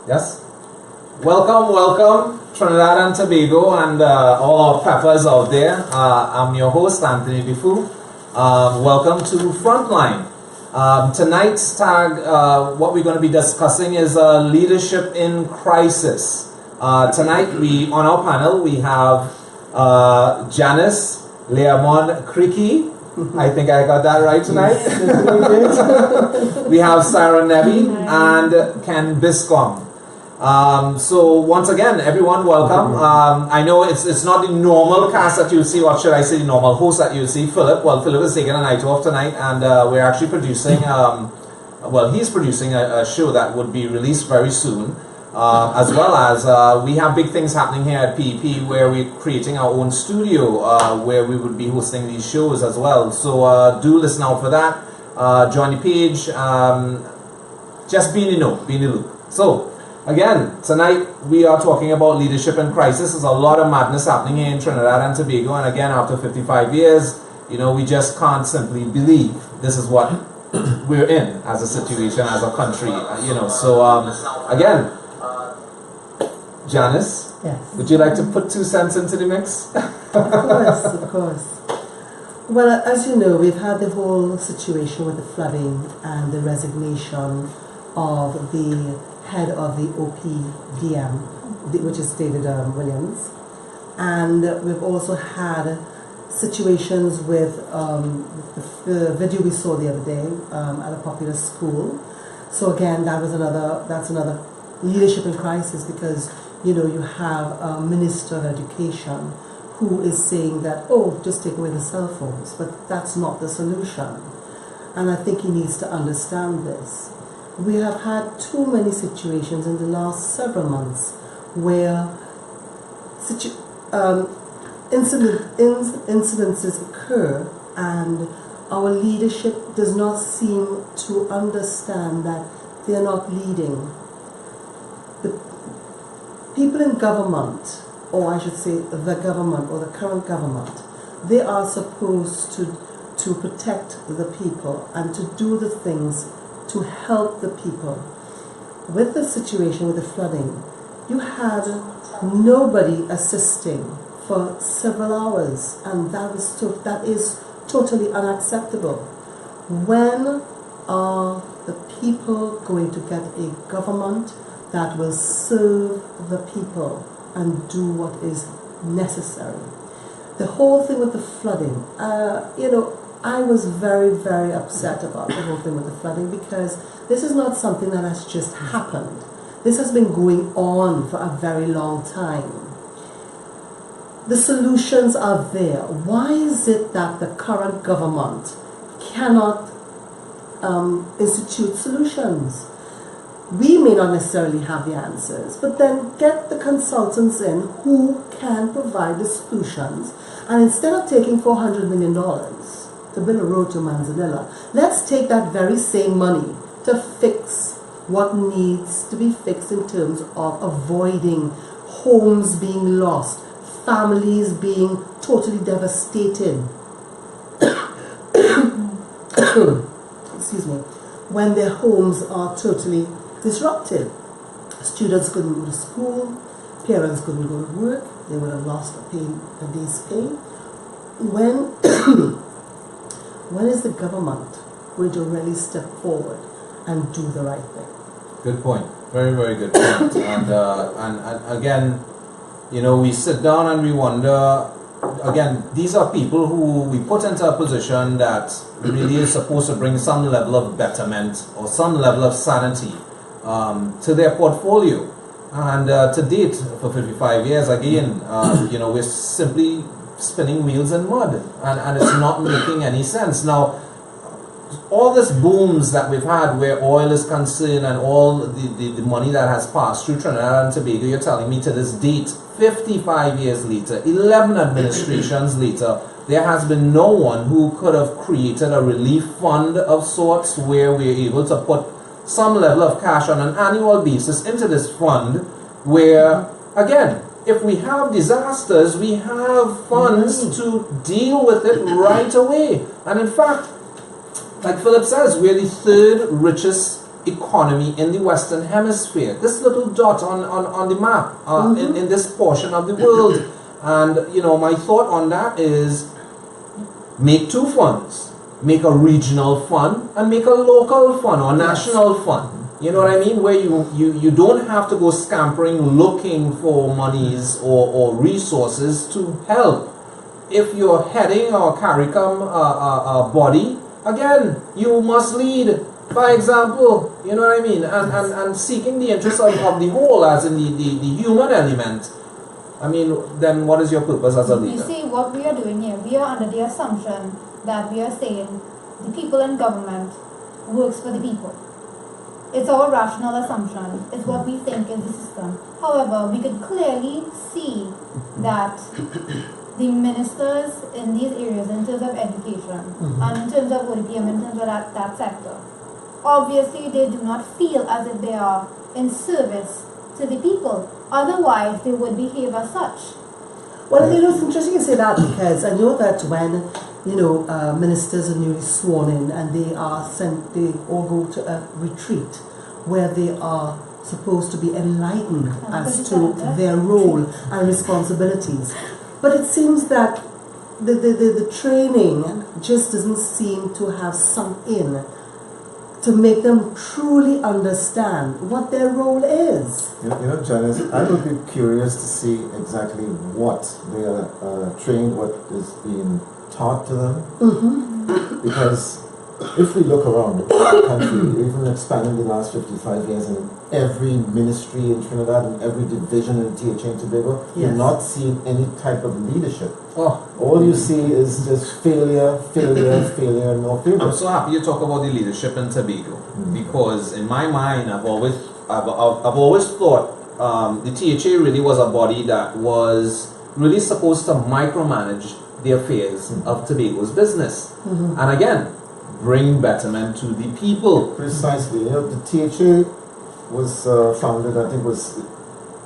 Yes? Welcome, Trinidad and Tobago and all our peppers out there. I'm your host, Anthony Defoe. Welcome to Frontline. Tonight's tag, what we're going to be discussing is leadership in crisis. Tonight, on our panel, we have Janice, Learmond-Criqui. I think I got that right tonight. We have Sarah Nabbie and Ken Biscombe. So once again, everyone, welcome. I know it's not the normal cast that you see, or should I say the normal host that you see, Philip. Well, Philip is taking a night off tonight, and we're actually producing, he's producing a show that would be released very soon, as well as we have big things happening here at PEP where we're creating our own studio where we would be hosting these shows as well. So do listen out for that. Join the page. Just be in the know, be in the loop. So, again, tonight we are talking about leadership in crisis. There's a lot of madness happening here in Trinidad and Tobago, and again, after 55 years, we just can't simply believe this is what we're in as a situation, as a country, So, again, Janice, yes. Would you like to put 2 cents into the mix? Of course. Well, as you know, we've had the whole situation with the flooding and the resignation of the head of the OPDM, which is David Williams, and we've also had situations with the video we saw the other day at a popular school. So again, that's another leadership in crisis, because you have a minister of education who is saying that, just take away the cell phones, but that's not the solution, and I think he needs to understand this. We have had too many situations in the last several months where incidences occur, and our leadership does not seem to understand that they are not leading. The people in government, or I should say the government or the current government, they are supposed to protect the people and to do the things to help the people. With the situation with the flooding, you had nobody assisting for several hours, and that is totally unacceptable. When are the people going to get a government that will serve the people and do what is necessary? The whole thing with the flooding, I was very, very upset about the whole thing with the flooding, because this is not something that has just happened. This has been going on for a very long time. The solutions are there. Why is it that the current government cannot institute solutions? We may not necessarily have the answers, but then get the consultants in who can provide the solutions, and instead of taking $400 million to build a road to Manzanilla, let's take that very same money to fix what needs to be fixed in terms of avoiding homes being lost, families being totally devastated. Excuse me. When their homes are totally disrupted. Students couldn't go to school, parents couldn't go to work, they would have lost a day's pay. When is the government going to really step forward and do the right thing? Good point. Very, very good point. And again, we sit down and we wonder, again, these are people who we put into a position that really is supposed to bring some level of betterment or some level of sanity to their portfolio. And to date, for 55 years, again, we're simply spinning wheels in mud, and it's not making any sense. Now, all this booms that we've had where oil is concerned and all the money that has passed through Trinidad and Tobago, you're telling me to this date, 55 years later, 11 administrations later, there has been no one who could have created a relief fund of sorts where we're able to put some level of cash on an annual basis into this fund where, again, if we have disasters, we have funds to deal with it right away. And in fact, like Philip says, we're the third richest economy in the Western Hemisphere. This little dot on the map in this portion of the world. And, you know, my thought on that is make two funds. Make a regional fund and make a local fund or national fund. You know what I mean? Where you don't have to go scampering looking for monies or resources to help. If you're heading or CARICOM body, again, you must lead by example. You know what I mean? And seeking the interests of the whole, as in the human element. I mean, then what is your purpose as a leader? You see, what we are doing here, we are under the assumption that we are saying the people in government works for the people. It's our rational assumption. It's what we think is the system. However, we could clearly see that the ministers in these areas, in terms of education, and in terms of ODPM, in terms of that sector, obviously they do not feel as if they are in service to the people. Otherwise, they would behave as such. Well, you know, it's interesting you say that, because I know that when, you know, ministers are newly sworn in and they are sent, they all go to a retreat where they are supposed to be enlightened as to their role and responsibilities. But it seems that the training just doesn't seem to have sunk in to make them truly understand what their role is. You know, Janice, I would be curious to see exactly what they are trained, what is being taught to them. Because if we look around the country, even expanding the last 55 years, in every ministry in Trinidad and every division in THA and Tobago, you're not seeing any type of leadership. All you see is just failure, and more failure. I'm so happy you talk about the leadership in Tobago, because in my mind, I've always thought the THA really was a body that was really supposed to micromanage the affairs of Tobago's business, and again, bring betterment to the people. Precisely. You know, the THA was founded, I think, was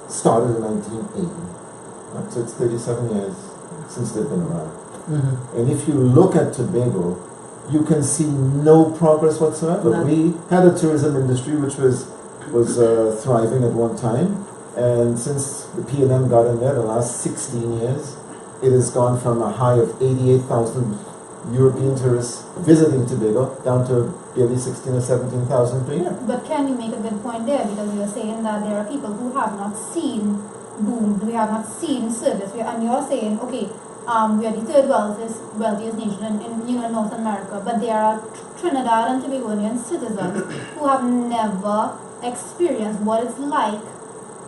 started in 1980. So it's 37 years since they've been around. And if you look at Tobago, you can see no progress whatsoever. We had a tourism industry which was thriving at one time, and since the P&M got in there, the last 16 years, it has gone from a high of 88,000 European tourists visiting Tobago down to barely 16 or 17,000 per year. But can you make a good point there? Because you are saying that there are people who have not seen boom, we have not seen service. And you're saying, okay, we are the third wealthiest nation in North America, but there are Trinidad and Tobagonian citizens who have never experienced what it's like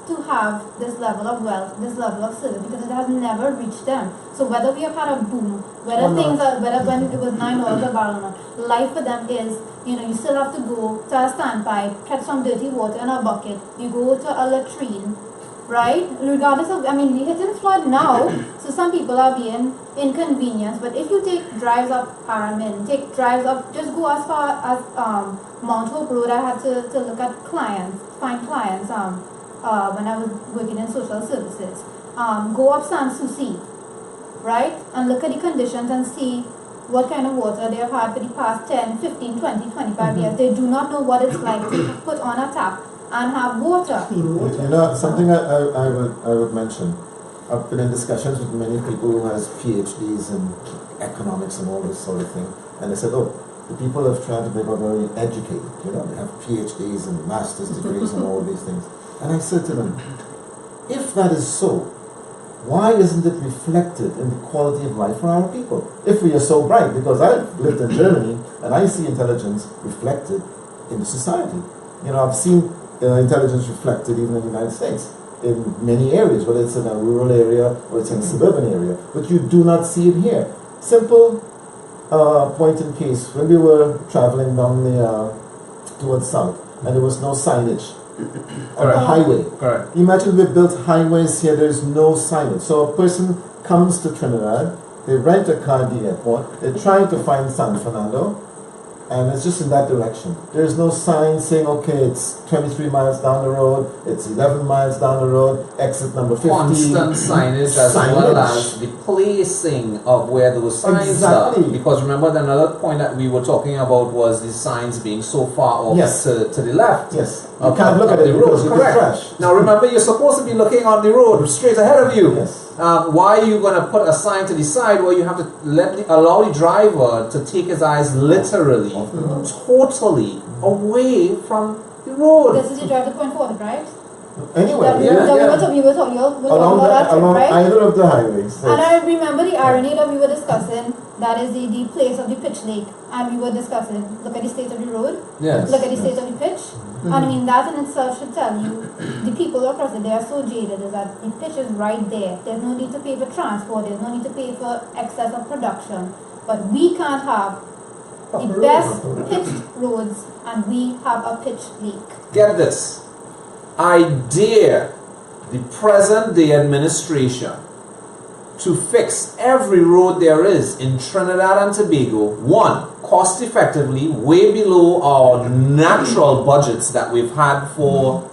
to have this level of wealth, this level of service, because it has never reached them. So whether we have had a boom, whether when it was $9 a barrel or not, life for them is, you still have to go to a standpipe, catch some dirty water in a bucket, you go to a latrine, right? Regardless of, we hitting flood now, so some people are being inconvenienced, but if you take drives up Paramin, take drives up, just go as far as Mount Hope Road. I had to look at find clients, when I was working in social services. Go up San Souci, right? And look at the conditions and see what kind of water they have had for the past 10, 15, 20, 25 years. They do not know what it's like to put on a tap and have water. Something I would mention. I've been in discussions with many people who has PhDs in economics and all this sort of thing. And they said, the people of Trinidad are very educated. They have PhDs and master's degrees and all these things. And I said to them, if that is so, why isn't it reflected in the quality of life for our people? If we are so bright, because I've lived in Germany and I see intelligence reflected in society. I've seen intelligence reflected even in the United States in many areas, whether it's in a rural area or it's in a suburban area, but you do not see it here. Simple point in case, when we were traveling down towards south, and there was no signage on the highway. Correct. Imagine we built highways here, there's no signage. So a person comes to Trinidad, they rent a car at the airport, they're trying to find San Fernando, and it's just in that direction. There's no sign saying, okay, it's 23 miles down the road, it's 11 miles down the road, exit number 15. Constant signage as well as the placing of where those signs are. Because remember, another point that we were talking about was the signs being so far off to the left. Yes. You can't look at it because you can crash. Now remember, you're supposed to be looking on the road straight ahead of you. Yes. Why are you going to put a sign to the side where you have to allow the driver to take his eyes literally, totally away from the road? This is your drive to point forward, right? Anyway, we were talking about that, along right? either of the highways. And I remember the irony that we were discussing, that is the place of the pitch lake, and we were discussing, look at the state of the road, look at the state of the pitch, and I mean that in itself should tell you, the people across it, they are so jaded, is that the pitch is right there, there's no need to pay for transport, there's no need to pay for excess of production, but we can't have the best pitched roads, and we have a pitch lake. Get this. I dare the present day administration to fix every road there is in Trinidad and Tobago, one, cost effectively, way below our natural budgets that we've had for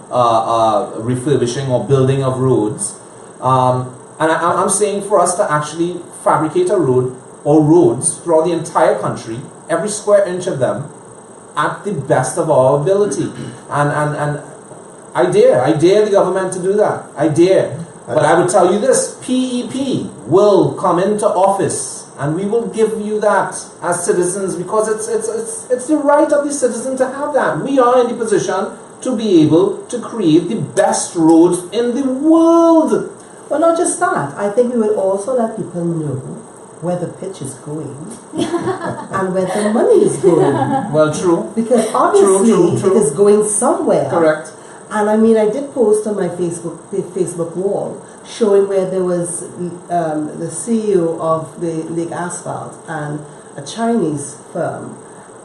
refurbishing or building of roads. And I'm saying for us to actually fabricate a road or roads throughout the entire country, every square inch of them, at the best of our ability. And I dare the government to do that. I dare. But I would tell you this, PEP will come into office and we will give you that as citizens, because it's the right of the citizen to have that. We are in the position to be able to create the best roads in the world. Well, not just that. I think we will also let people know where the pitch is going and where the money is going. Well, true. Because obviously true. it is going somewhere. Correct. And I mean, I did post on my Facebook wall showing where there was the CEO of the Lake Asphalt and a Chinese firm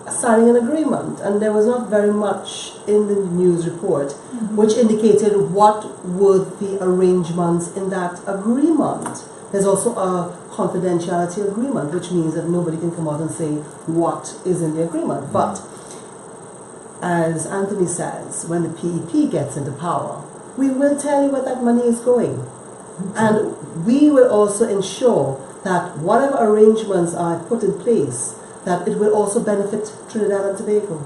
signing an agreement, and there was not very much in the news report which indicated what were the arrangements in that agreement. There's also a confidentiality agreement, which means that nobody can come out and say what is in the agreement. But as Anthony says, when the PEP gets into power, we will tell you where that money is going. And we will also ensure that whatever arrangements are put in place, that it will also benefit Trinidad and Tobago.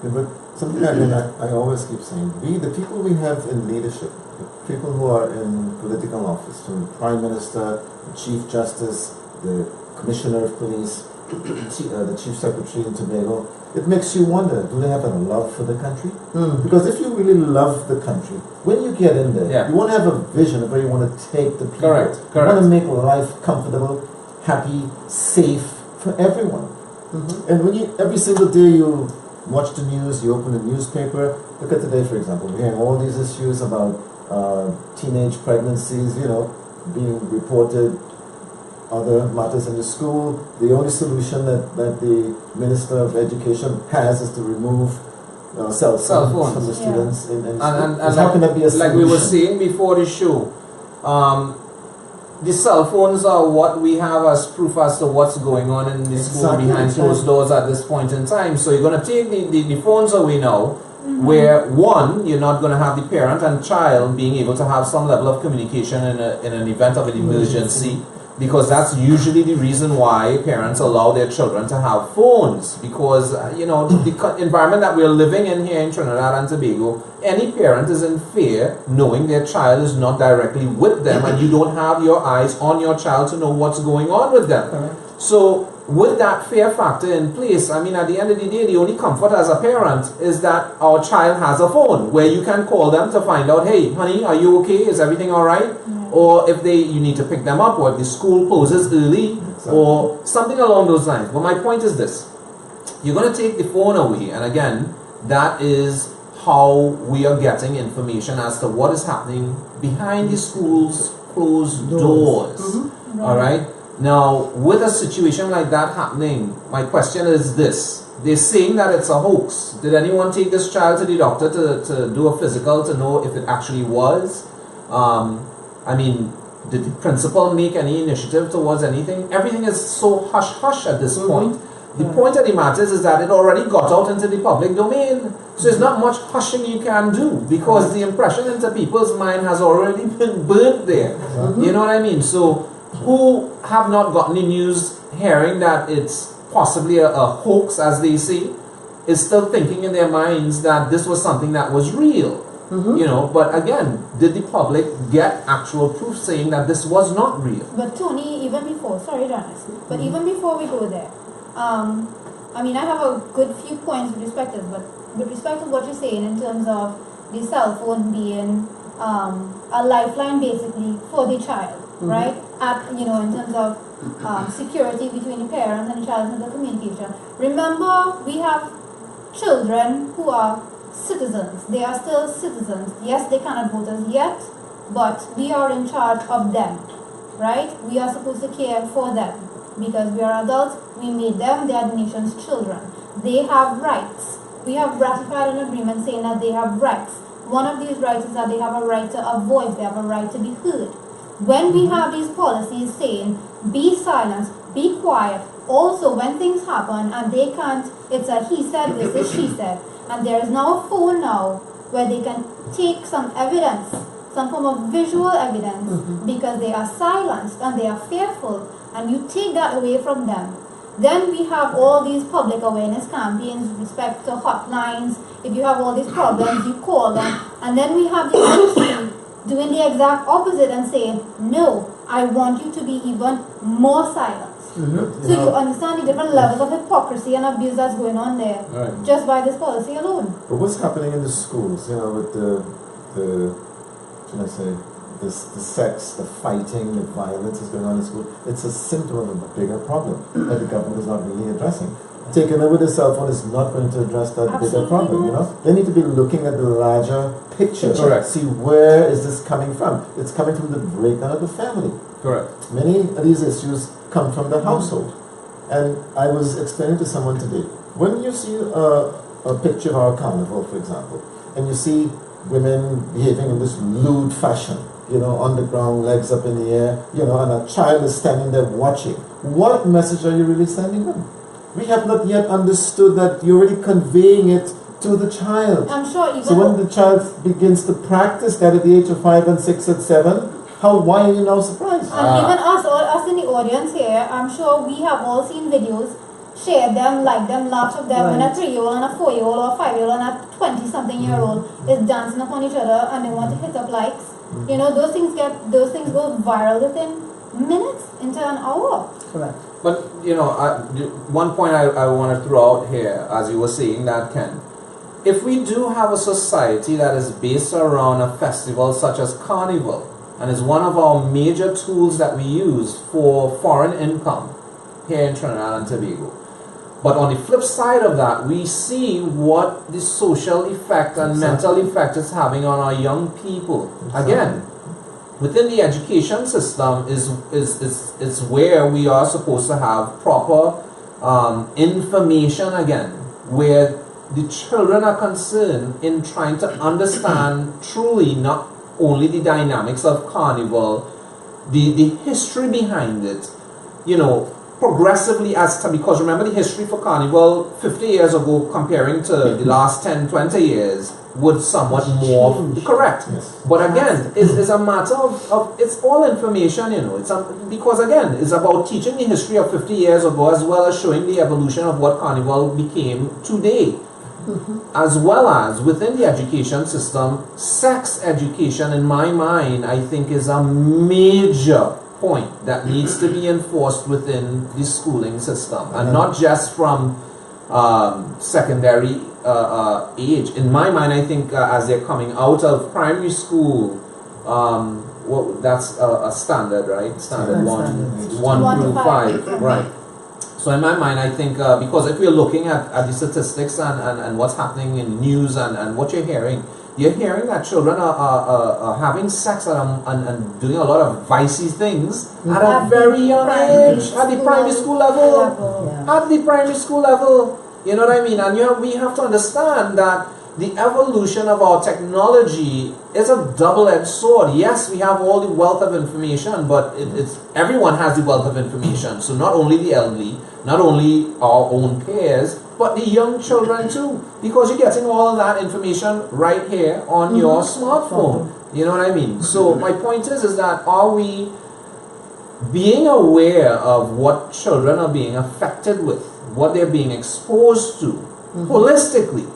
Yeah, but something I always keep saying, the people we have in leadership, the people who are in political office, from the Prime Minister, the Chief Justice, the Commissioner of Police, the Chief Secretary in Tobago, it makes you wonder, do they have a love for the country? Because if you really love the country, when you get in there, you want to have a vision of where you want to take the people. Correct. You want to make life comfortable, happy, safe for everyone. And when you, every single day you watch the news, you open the newspaper, look at today for example, we're hearing all these issues about teenage pregnancies, being reported, other matters in the school. The only solution that the Minister of Education has is to remove cell phones from the students in school. And how can that be a solution? Like we were saying before the show, the cell phones are what we have as proof as to what's going on in the school behind closed doors at this point in time. So you're going to take the phones away now, where one, you're not going to have the parent and child being able to have some level of communication in an event of an emergency. Because that's usually the reason why parents allow their children to have phones. Because, the environment that we're living in here in Trinidad and Tobago, any parent is in fear knowing their child is not directly with them and you don't have your eyes on your child to know what's going on with them. So, with that fear factor in place, I mean, at the end of the day, the only comfort as a parent is that our child has a phone where you can call them to find out, hey, honey, are you okay? Is everything all right? Or if you need to pick them up, or if the school closes early, or something along those lines. But my point is this. You're going to take the phone away, and again, that is how we are getting information as to what is happening behind the school's closed doors. All right? Now, with a situation like that happening, my question is this. They're saying that it's a hoax. Did anyone take this child to the doctor to do a physical to know if it actually was? I mean, did the principal make any initiative towards anything? Everything is so hush-hush at this point. The point of the matter is that it already got out into the public domain. So there's not much hushing you can do because the impression into people's mind has already been burnt there. You know what I mean? So who have not gotten the news hearing that it's possibly a hoax, as they say, is still thinking in their minds that this was something that was real. You know, but again, did the public get actual proof saying that this was not real? But Tony, even before, sorry Janice, but even before we go there, I mean, I have a good few points with respect to this, but with respect to what you're saying in terms of the cell phone being a lifeline basically for the child, right? You know, in terms of security between the parents and the child and the communication. Remember, we have children who are citizens. They are still citizens. Yes, they cannot vote as yet, but we are in charge of them, right? We are supposed to care for them because we are adults. We made them. They are the nation's children. They have rights. We have ratified an agreement saying that they have rights. One of these rights is that they have a right to a voice. They have a right to be heard. When we have these policies saying, be silent, be quiet, also when things happen and they can't, it's a he said, this is she said, and there is now a phone now where they can take some evidence, some form of visual evidence, because they are silenced and they are fearful, and you take that away from them. Then we have all these public awareness campaigns with respect to hotlines. If you have all these problems, you call them, and then we have the ministry doing the exact opposite and saying, no, I want you to be even more silent. So you understand the different levels of hypocrisy and abuse that's going on there, just by this policy alone. But what's happening in the schools, you know, with the should I say, the sex, the fighting, the violence is going on in school, it's a symptom of a bigger problem that the government is not really addressing. Taking away the cell phone is not going to address that bigger problem, you know? They need to be looking at the larger picture. Correct. See, where is this coming from? It's coming from the breakdown of the family. Correct. Many of these issues come from the household. And I was explaining to someone today, when you see a picture of our carnival, for example, and you see women behaving in this lewd fashion, you know, on the ground, legs up in the air, you know, and a child is standing there watching, what message are you really sending them? We have not yet understood that you're really conveying it to the child. I'm sure even so when the child begins to practice that at the age of 5 and 6 and 7, why are you now surprised? And even us in the audience here, I'm sure we have all seen videos, shared them, liked them, laughed at them, when a 3-year-old and a 4-year-old or a 5-year-old and a 20-something-year-old is dancing upon each other and they want to hit up likes. You know, those things go viral within minutes into an hour. Correct. But, you know, one point I want to throw out here, as you were saying that, Ken, if we do have a society that is based around a festival such as Carnival, and is one of our major tools that we use for foreign income here in Trinidad and Tobago, but on the flip side of that, we see what the social effect and mental effect is having on our young people. Again, within the education system is where we are supposed to have proper information again, where the children are concerned in trying to understand truly not only the dynamics of Carnival, the history behind it, you know, progressively because remember the history for Carnival 50 years ago comparing to the last 10, 20 years would somewhat more correct. Yes. But again, it's a matter of it's all information, you know. Because again, it's about teaching the history of 50 years ago as well as showing the evolution of what Carnival became today. As well as within the education system, sex education in my mind I think is a major point that needs to be enforced within the schooling system, and not just from secondary age. In my mind, I think as they're coming out of primary school, that's a standard, right? Standard one through 5, right? So in my mind, I think because if we're looking at the statistics and what's happening in the news and what you're hearing that children are having sex and doing a lot of vicey things at a very young age, at the primary school level. At the primary school level, you know what I mean? And we have to understand that the evolution of our technology is a double-edged sword. Yes, we have all the wealth of information, but it's everyone has the wealth of information. So not only the elderly, not only our own peers, but the young children too, because you're getting all of that information right here on your smartphone. You know what I mean? So my point is that are we being aware of what children are being affected with, what they're being exposed to, holistically,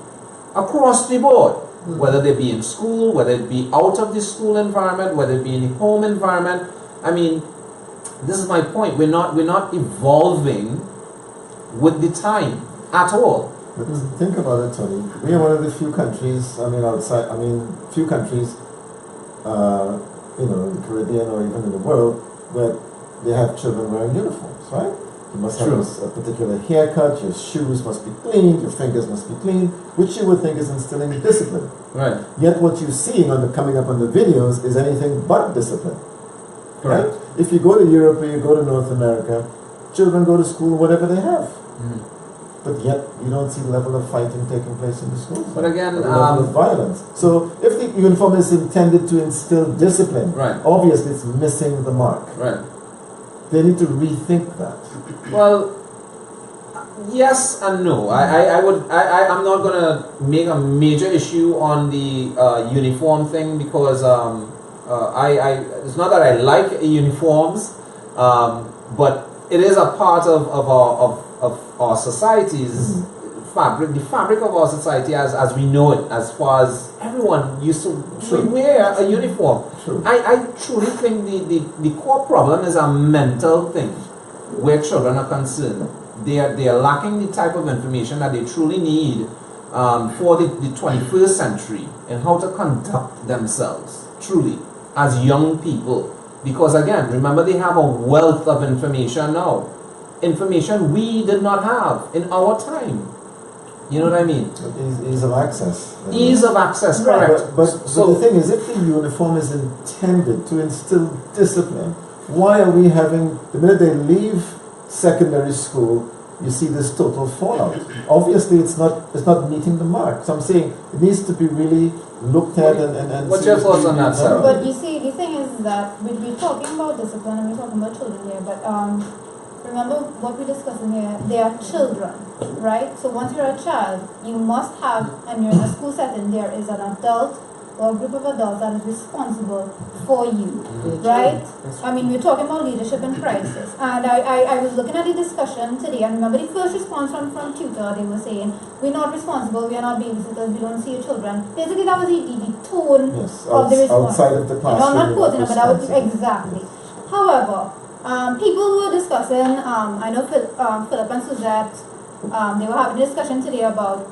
across the board, whether they be in school, whether it be out of the school environment, whether it be in the home environment. I mean, this is my point. We're not evolving with the time at all. But think about it, Tony. We are one of the few countries, few countries, in the Caribbean or even in the world, where they have children wearing uniforms, right? You must have a particular haircut, your shoes must be clean, your fingers must be clean, which you would think is instilling discipline. Right. Yet what you're seeing coming up on the videos is anything but discipline. Correct. Right? If you go to Europe or you go to North America, children go to school whatever they have. But yet you don't see the level of fighting taking place in the schools. But again, the level of violence. So if the uniform is intended to instill discipline, obviously it's missing the mark. Right. They need to rethink that. Well, yes and no. I'm not gonna make a major issue on the uniform thing because it's not that I like uniforms, but it is a part of our society's fabric, the fabric of our society as we know it, as far as everyone used to wear a uniform. I truly think the core problem is a mental thing where children are concerned. They are lacking the type of information that they truly need for the 21st century and how to conduct themselves truly as young people. Because again, remember, they have a wealth of information now. Information we did not have in our time. You know what I mean? Ease of access. Ease of access, correct. But the thing is, if the uniform is intended to instill discipline, why are we having, the minute they leave secondary school, you see this total fallout? Obviously, it's not meeting the mark. So I'm saying it needs to be really looked at and what's your thoughts on that, Sarah? But you see, the thing is that we're talking about discipline and we're talking about children here, but remember what we're discussing here, they are children, right? So once you're a child, you must have, and you're in a school setting, there is an adult or a group of adults that is responsible for you, right? I mean, we're talking about leadership in crisis. And I was looking at the discussion today, and remember the first response from tutor, they were saying, we're not responsible, we are not babysitters, we don't see your children. Basically, that was the tone of the response. Outside of the classroom. No, I'm not quoting it, but that was exactly. However, people who were discussing, I know Philip and Suzette, they were having a discussion today about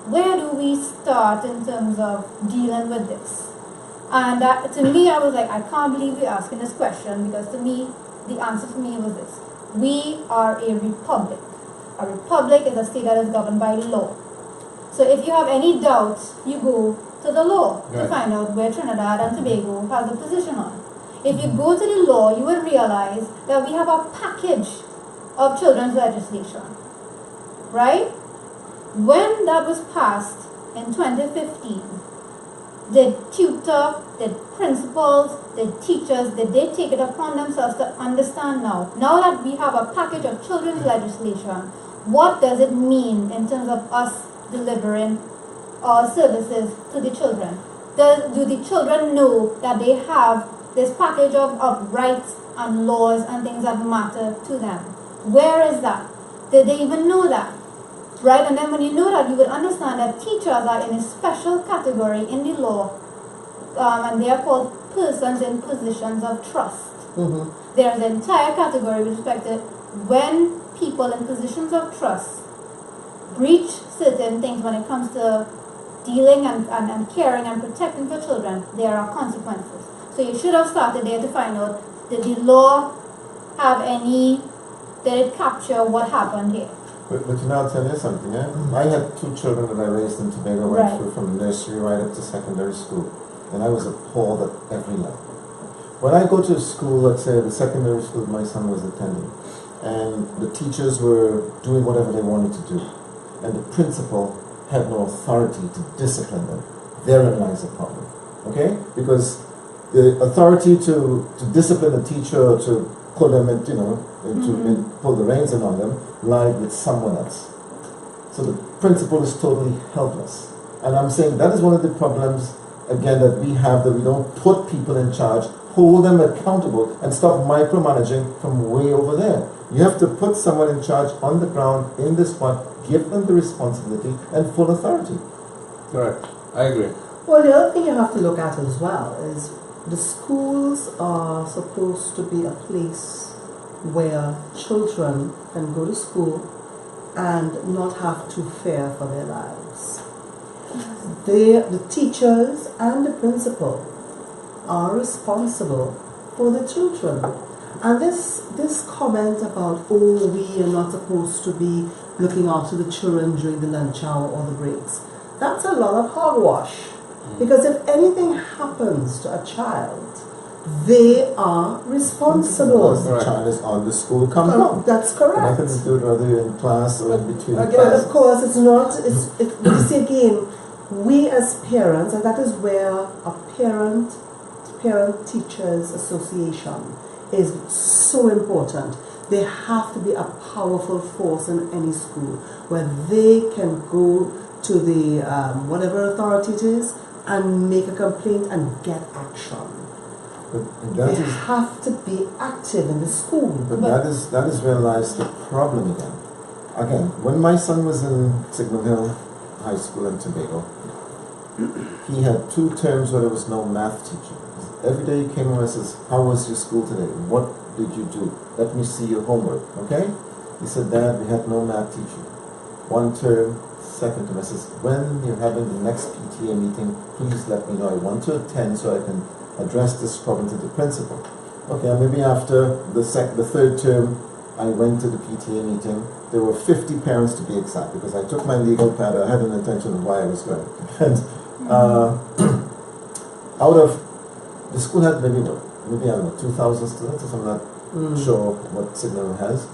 where do we start in terms of dealing with this? And to me, I was like, I can't believe you're asking this question, because to me, the answer for me was this. We are a republic. A republic is a state that is governed by law. So if you have any doubts, you go to the law to find out where Trinidad and Tobago has a position on. If you go to the law, you will realize that we have a package of children's legislation, right? When that was passed in 2015, the tutor, the principals, the teachers, did they take it upon themselves to understand now that we have a package of children's legislation, what does it mean in terms of us delivering our services to the children? Do the children know that they have this package of rights and laws and things that matter to them? Where is that? Did they even know that? Right? And then when you know that, you would understand that teachers are in a special category in the law, and they are called persons in positions of trust. There is an entire category with respect to when people in positions of trust breach certain things when it comes to dealing and caring and protecting for children, there are consequences. So you should have started there to find out, did the law have any, did it capture what happened here? But I'll tell you something, I had 2 children that I raised in Tobago, went through from nursery right up to secondary school, and I was appalled at every level. When I go to school, let's say the secondary school my son was attending, and the teachers were doing whatever they wanted to do, and the principal have no authority to discipline them. Therein lies the problem. Okay? Because the authority to discipline a teacher or to pull them in, pull the reins in on them lie with someone else. So the principal is totally helpless. And I'm saying that is one of the problems, again, that we have, that we don't put people in charge, hold them accountable, and stop micromanaging from way over there. You have to put someone in charge on the ground, in the spot, give them the responsibility and full authority. Correct. I agree. Well, the other thing you have to look at as well is the schools are supposed to be a place where children can go to school and not have to fear for their lives. The teachers and the principal are responsible for the children. And this comment about, oh, we are not supposed to be looking after the children during the lunch hour or the breaks, that's a lot of hogwash. Because if anything happens to a child, they are responsible. Because the child is on the school compound. That's correct. Nothing to do whether you're in class or in between But classes. of course, it's not. You see, again, we as parents, and that is where a parent teachers association is so important. They have to be a powerful force in any school where they can go to the whatever authority it is and make a complaint and get action. They have to be active in the school. But that is where lies the problem again. Again, when my son was in Signal Hill High School in Tobago, he had 2 terms where there was no math teacher. Every day he came home and says, "How was your school today? What did you do? Let me see your homework." Okay? He said, "Dad, we had no math teacher." 1 term, 2nd term, I says, "When you're having the next PTA meeting, please let me know. I want to attend so I can address this problem to the principal." Okay, and maybe after the 3rd term, I went to the PTA meeting. There were 50 parents to be exact, because I took my legal pad. I had an intention of why I was going. And out of the school had maybe I don't know, 2,000 students, or I'm not sure what Signal has.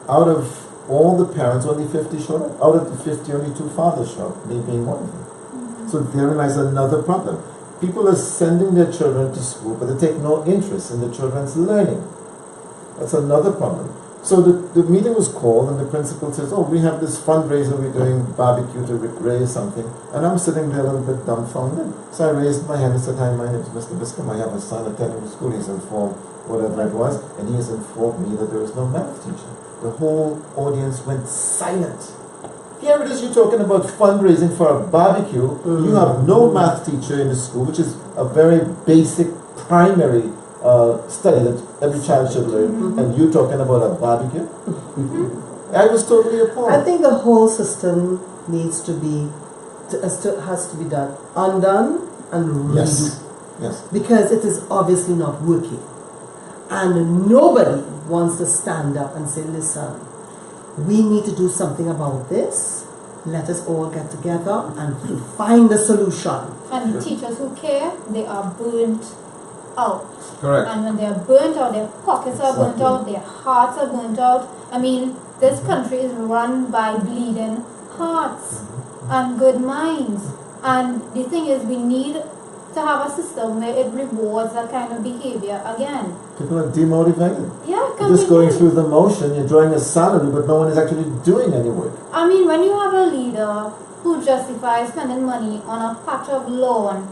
Out of all the parents, only 50 showed up. Out of the 50, only 2 fathers showed up, me being one of them. So therein lies another problem. People are sending their children to school, but they take no interest in the children's learning. That's another problem. So the meeting was called, and the principal says, "Oh, we have this fundraiser, we're doing barbecue to raise something." And I'm sitting there a little bit dumbfounded. So I raised my hand and said, "Hi, my name is Mr. Biscombe. I have a son attending school. He's informed whatever it was, and he has informed me that there is no math teacher." The whole audience went silent. Here it is, you're talking about fundraising for a barbecue. You have no math teacher in the school, which is a very basic primary study that every child should learn, and you talking about a barbecue? I was totally appalled. I think the whole system needs to be has to be done undone and redo. Yes. Because it is obviously not working, and nobody wants to stand up and say, "Listen, we need to do something about this. Let us all get together and find a solution." And the teachers who care, they are burnt out. Correct. And when they are burnt out, their pockets are burnt out, their hearts are burnt out. I mean, this country is run by bleeding hearts and good minds. And the thing is, we need to have a system where it rewards that kind of behavior again. People are demotivated. Yeah, You're just going through the motion, you're drawing a salary, but no one is actually doing any work. I mean, when you have a leader who justifies spending money on a patch of lawn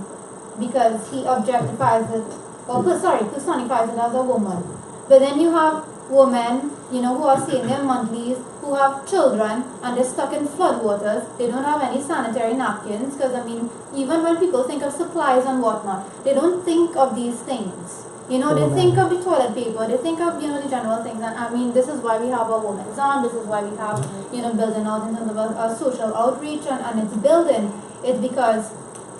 because he objectifies it, or personifies it as a woman, but then you have women, who are seeing their monthlies, who have children, and they're stuck in floodwaters. They don't have any sanitary napkins, because, I mean, even when people think of supplies and whatnot, they don't think of these things. They think of the toilet paper, they think of, the general things. And I mean, this is why we have a women's arm, this is why we have, building out in terms of a social outreach, and it's building. It's because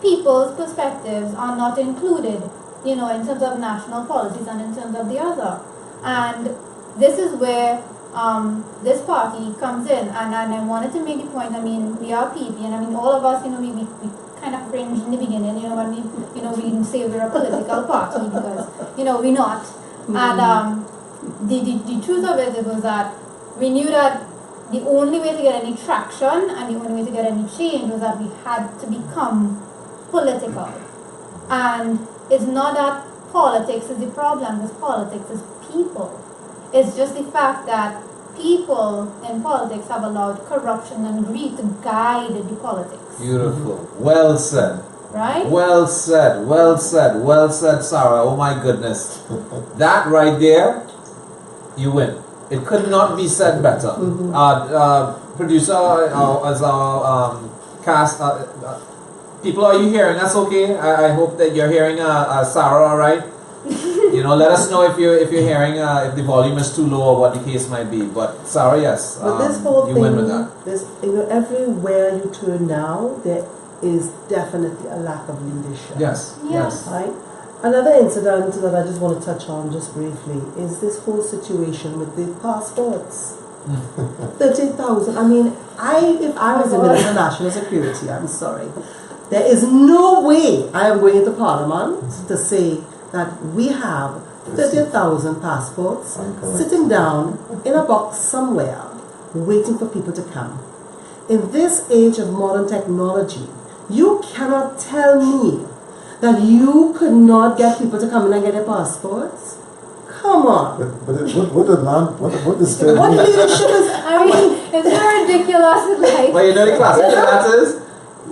people's perspectives are not included, in terms of national policies and in terms of the other. And this is where this party comes in. And I wanted to make the point, I mean, we are PEP, and I mean, all of us, we kind of cringed in the beginning, when we say we're a political party, because, we're not. And the truth of it was that we knew that the only way to get any traction and the only way to get any change was that we had to become political. And it's not that politics is the problem, because politics is people. It's just the fact that people in politics have allowed corruption and greed to guide the politics. Beautiful. Well said. Right? Well said. Well said. Well said, Sarah. Oh my goodness. That right there, you win. It could not be said better. Producer, as our cast, people, are you hearing us okay? I hope that you're hearing Sarah all right. You know, let us know if you're hearing if the volume is too low or what the case might be. But Sarah, yes, But this whole you thing, win with that. this, everywhere you turn now, there is definitely a lack of leadership. Yes, Yeah. yes. Right? Another incident that I just want to touch on just briefly is this whole situation with the passports. 30,000. I mean, if I was the Minister of National Security, I'm sorry, there is no way I am going into Parliament to say that we have 30,000 passports sitting down in a box somewhere waiting for people to come. In this age of modern technology, you cannot tell me that you could not get people to come in and get their passports. Come on. But what does that What mean? leadership is? I mean, it's so ridiculous. Like, But you know the classic that is,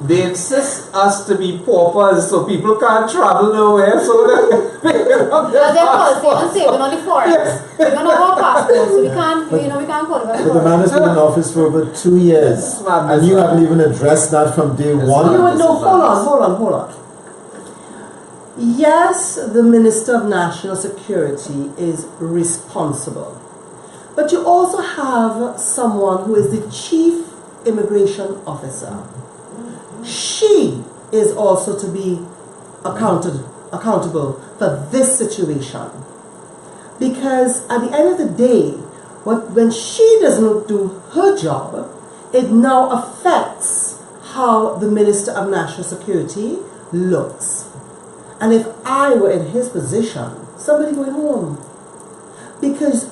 they insist us to be paupers so people can't travel nowhere. So as their policy and saving on the forest. We don't have our passports, so we can't, we can't qualify But the man has been in office for over 2 years, madness, and you haven't even addressed that from day one. You would know. Hold on. Yes, the Minister of National Security is responsible, but you also have someone who is the Chief Immigration Officer. She is also to be accountable for this situation, because at the end of the day, when she does not do her job, it now affects how the Minister of National Security looks. And if I were in his position, somebody going home. Because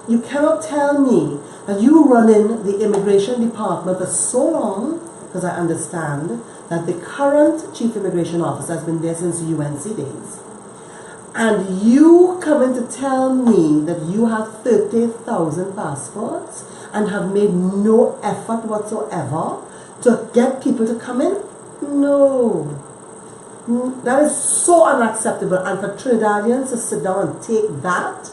you cannot tell me that you run in the immigration department for so long, because I understand that the current Chief Immigration Officer has been there since UNC days. And you come in to tell me that you have 30,000 passports and have made no effort whatsoever to get people to come in? No. That is so unacceptable, and for Trinidadians to sit down and take that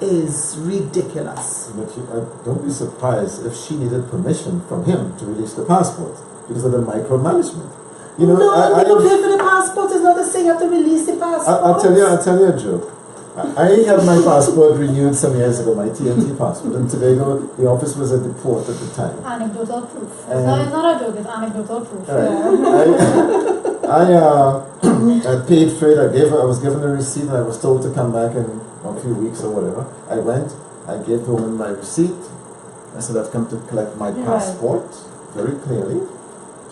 is ridiculous. But don't be surprised if she needed permission from him to release the passport because of the micromanagement. You know, you don't pay for the passport. It's not to say you have to release the passport. I'll tell you a joke. I had my passport renewed some years ago, my TNT passport, and Tobago, the office was at the port at the time. anecdotal proof. It's not a joke, it's anecdotal proof. I paid for it. I was given a receipt, and I was told to come back in a few weeks or whatever. I went. I gave the woman my receipt. I said, I've come to collect my passport, very clearly.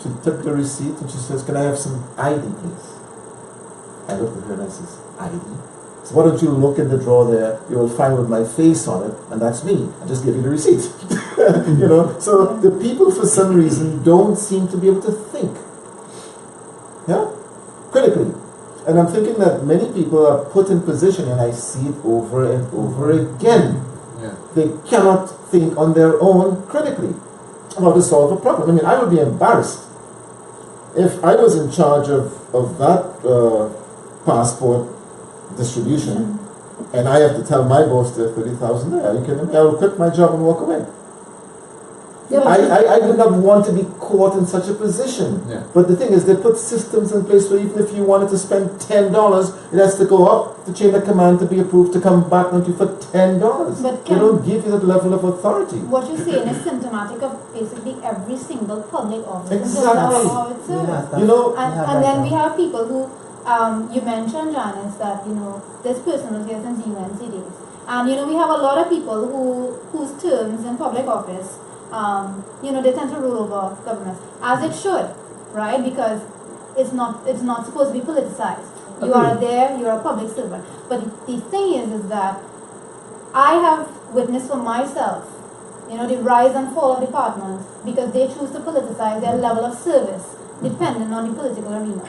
She took the receipt and she says, can I have some ID, please? I looked at her and I says, ID? So why don't you look in the drawer there? You will find with my face on it, and that's me. I just give you the receipt. You know. So the people, for some reason, don't seem to be able to think. Yeah, critically. And I'm thinking that many people are put in position, and I see it over and over again. Yeah. They cannot think on their own critically how to solve a problem. I mean, I would be embarrassed if I was in charge of that passport distribution, and I have to tell my boss there 30,000 there. Are you kidding me? I will quit my job and walk away. Yeah, I do not want to be caught in such a position. Yeah. But the thing is, they put systems in place where even if you wanted to spend $10, it has to go up the chain of command to be approved to come back on you for $10. But They don't give you that level of authority. What you're saying is symptomatic of basically every single public office. Exactly. How it's served. Yeah, You know, And then we have people who, you mentioned, Janice, that, this person was here since UNC days. And, we have a lot of people whose terms in public office, they tend to rule over governments, as it should, right? Because it's not supposed to be politicized. You are there, you are a public servant. But the thing is that I have witnessed for myself You know, the rise and fall of departments because they choose to politicize their level of service depending on the political arena.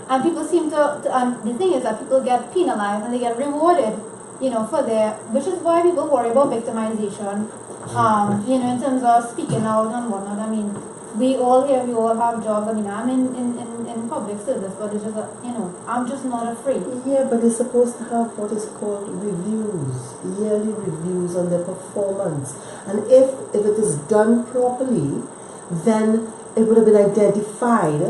And people seem and the thing is that people get penalized and they get rewarded, you know, for their, which is why people worry about victimization, you know, in terms of speaking out and whatnot. I mean, we all have jobs. I mean, I'm in public service, but it's just, you know, I'm just not afraid. Yeah, but they're supposed to have what is called reviews, yearly reviews on their performance. And if it is done properly, then it would have been identified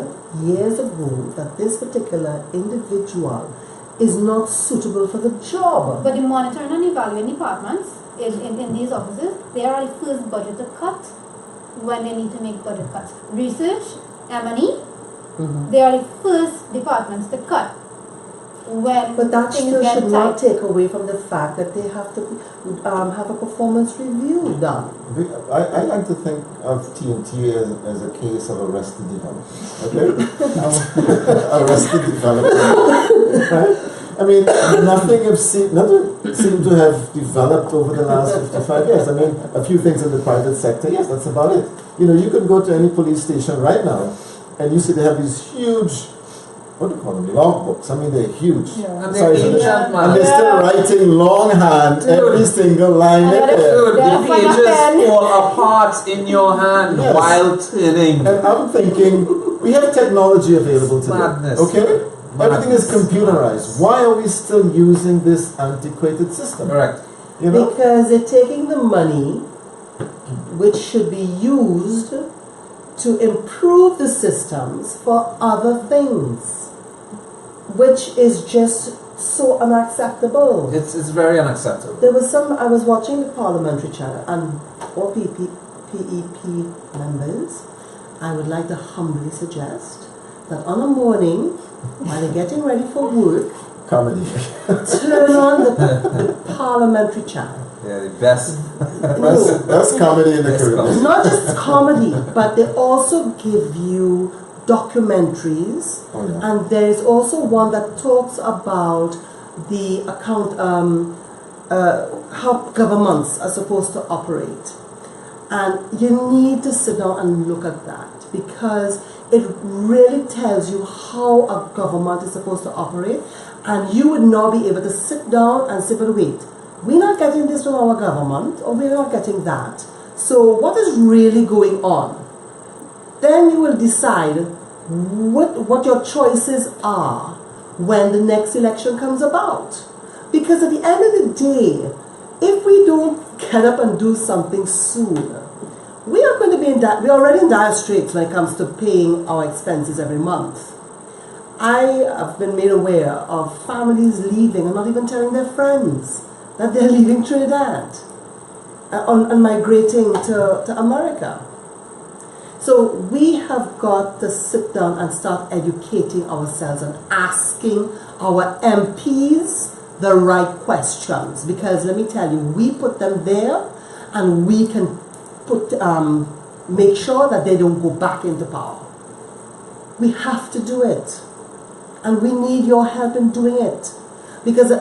years ago that this particular individual is not suitable for the job. But the monitoring and evaluating departments in these offices, they are the first budget to cut when they need to make budget cuts. Research, M&E, they are the first departments to cut when but that things still get should tight. not take away from the fact that they have to have a performance review done. I like to think of TNT as a case of arrested development. Okay? Arrested development. Right? I mean, nothing seemed to have developed over the last 55 years. I mean, a few things in the private sector, yes, that's about it. You know, you could go to any police station right now and you see they have these huge, what do you call them, logbooks. I mean, they're huge. Yeah. And they're ancient, man. And they're still writing longhand every single line in there. Dude, the pages fall apart in your hand while turning. And I'm thinking, we have technology available today. Madness. Okay? Everything is computerized. Why are we still using this antiquated system? Correct. You know? Because they're taking the money which should be used to improve the systems for other things, which is just so unacceptable. It's very unacceptable. There was I was watching the parliamentary channel and all PEP members, I would like to humbly suggest that on a morning while they're getting ready for work, Comedy. turn on the parliamentary channel. Yeah, the best. That's comedy in the Caribbean. It's not just comedy, but they also give you documentaries, and there is also one that talks about the how governments are supposed to operate. And you need to sit down and look at that because it really tells you how a government is supposed to operate, and you would not be able to sit down and say, but wait, we're not getting this from our government, or we're not getting that. So what is really going on? Then you will decide what your choices are when the next election comes about. Because at the end of the day, if we don't get up and do something soon, we are going to be we're already in dire straits when it comes to paying our expenses every month. I have been made aware of families leaving and not even telling their friends that they're leaving Trinidad and migrating to America. So we have got to sit down and start educating ourselves and asking our MPs the right questions, because let me tell you, we put them there and we can make sure that they don't go back into power. We have to do it, and we need your help in doing it, because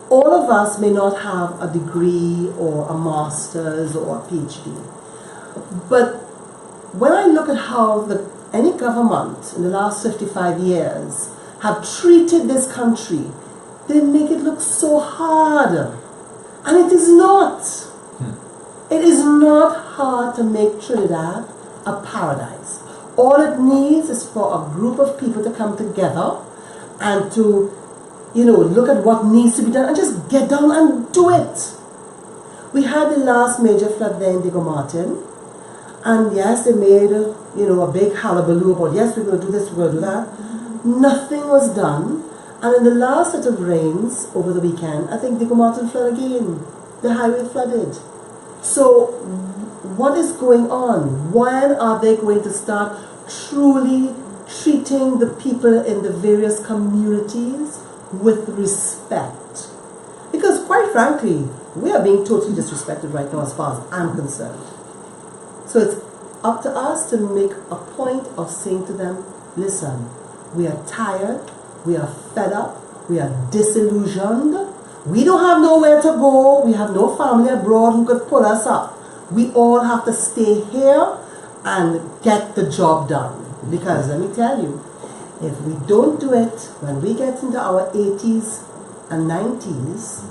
all of us may not have a degree or a master's or a PhD, but when I look at how any government in the last 55 years have treated this country, they make it look so hard, and it is not. It is not hard to make Trinidad a paradise. All it needs is for a group of people to come together and to, look at what needs to be done and just get down and do it. We had the last major flood there in Diego Martin, and yes, they made a big hullabaloo about, yes, we're going to do this, we're going to do that. Nothing was done, and in the last set of rains over the weekend, I think Diego Martin flooded again. The highway flooded. So, what is going on? When are they going to start truly treating the people in the various communities with respect? Because quite frankly, we are being totally disrespected right now as far as I'm concerned. So it's up to us to make a point of saying to them, listen, we are tired, we are fed up, we are disillusioned, we don't have nowhere to go, we have no family abroad who could pull us up We all have to stay here and get the job done. Because let me tell you, if we don't do it when we get into our 80s and 90s,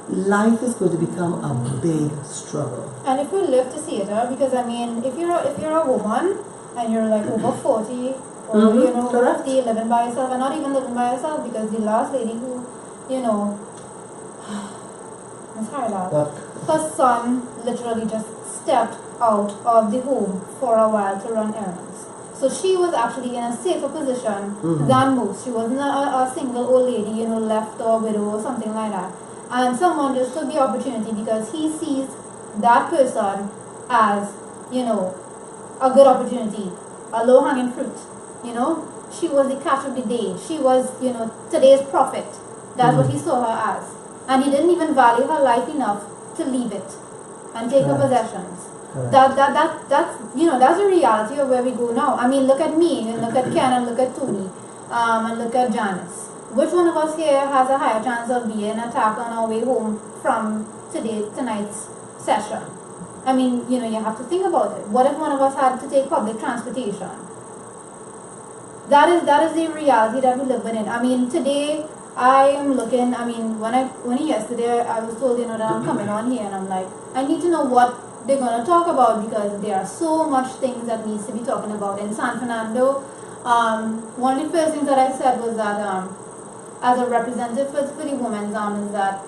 life is going to become a big struggle. And if we live to see it, because I mean, if you're a woman and you're like over 40 or you know, correct. 50, living by yourself, and not even living by yourself, because the last lady who, you know, Miss Harlot, her son literally just stepped out of the home for a while to run errands. So she was actually in a safer position than most. She wasn't a single old lady, you know, left or widow or something like that. And someone just took the opportunity because he sees that person as, you know, a good opportunity, a low-hanging fruit, you know. She was the catch of the day. She was, you know, today's prophet. That's what he saw her as. And he didn't even value her life enough to leave it and take her possessions. That's you know, that's the reality of where we go now. I mean, look at me, and look at Ken, and look at Tony, and look at Janice. Which one of us here has a higher chance of being attacked on our way home from tonight's session? I mean, you know, you have to think about it. What if one of us had to take public transportation? That is the reality that we live in. I mean, today I am looking. I mean, when yesterday I was told, you know, that I'm coming on here, and I'm like, I need to know what they're going to talk about, because there are so much things that needs to be talking about in San Fernando. One of the first things that I said was that as a representative for the women's is that,